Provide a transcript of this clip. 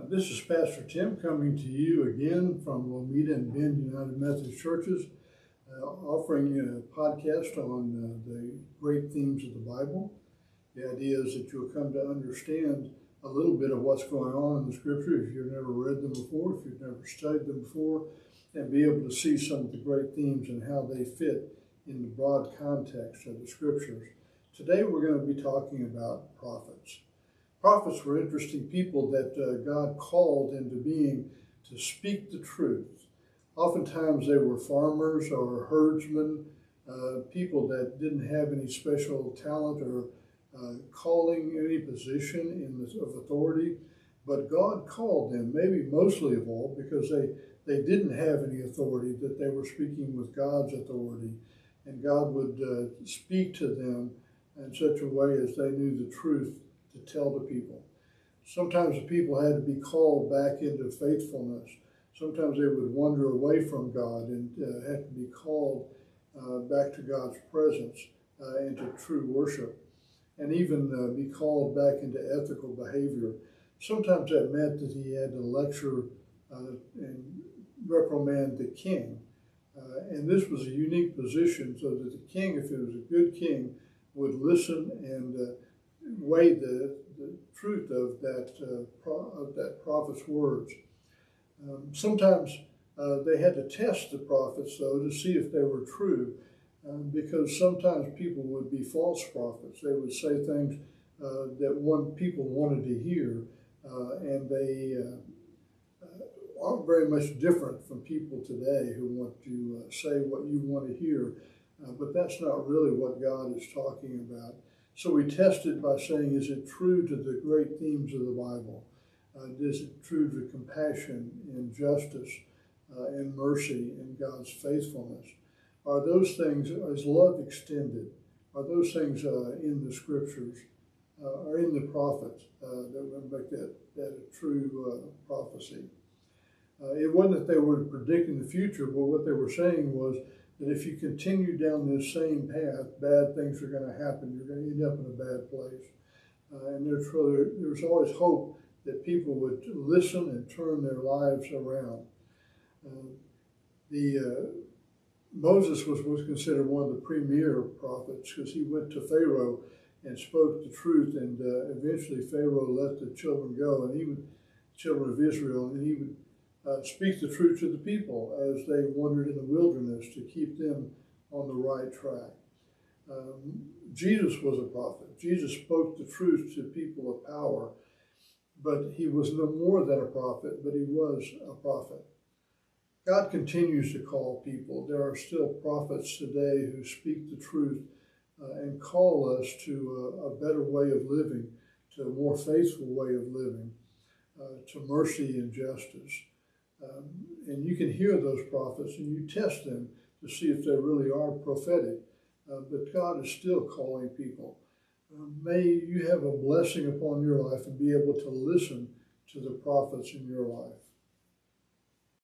This is Pastor Tim coming to you again from Lomita and Bend United Methodist Churches, offering a podcast on the great themes of the Bible. The idea is that you'll come to understand a little bit of what's going on in the Scripture if you've never read them before, if you've never studied them before, and be able to see some of the great themes and how they fit in the broad context of the Scriptures. Today we're going to be talking about prophets. Prophets were interesting people that God called into being to speak the truth. Oftentimes they were farmers or herdsmen, people that didn't have any special talent or calling, any position of authority, but God called them, maybe mostly of all, because they didn't have any authority, that they were speaking with God's authority, and God would speak to them in such a way as they knew the truth to tell the people. Sometimes the people had to be called back into faithfulness. Sometimes they would wander away from God and have to be called back to God's presence into true worship, and even be called back into ethical behavior. Sometimes that meant that he had to lecture and reprimand the king. And this was a unique position, so that the king, if it was a good king, would listen and weigh the truth of that prophet's words. Sometimes they had to test the prophets, though, to see if they were true, because sometimes people would be false prophets. They would say things that people wanted to hear, and they aren't very much different from people today who want to say what you want to hear, but that's not really what God is talking about. So we test it by saying, is it true to the great themes of the Bible? Is it true to compassion and justice and mercy and God's faithfulness? Are those things, is love extended? Are those things in the Scriptures, or in the prophets that would make that a true prophecy? It wasn't that they were predicting the future, but what they were saying was that if you continue down this same path, bad things are going to happen. You're going to end up in a bad place. And there's always hope that people would listen and turn their lives around. Moses was considered one of the premier prophets because he went to Pharaoh and spoke the truth, and eventually Pharaoh let the children go, and children of Israel, and he would speak the truth to the people as they wandered in the wilderness to keep them on the right track. Jesus was a prophet. Jesus spoke the truth to people of power, but he was no more than a prophet, but he was a prophet. God continues to call people. There are still prophets today who speak the truth and call us to a better way of living, to a more faithful way of living, to mercy and justice. And you can hear those prophets and you test them to see if they really are prophetic. But God is still calling people. May you have a blessing upon your life and be able to listen to the prophets in your life.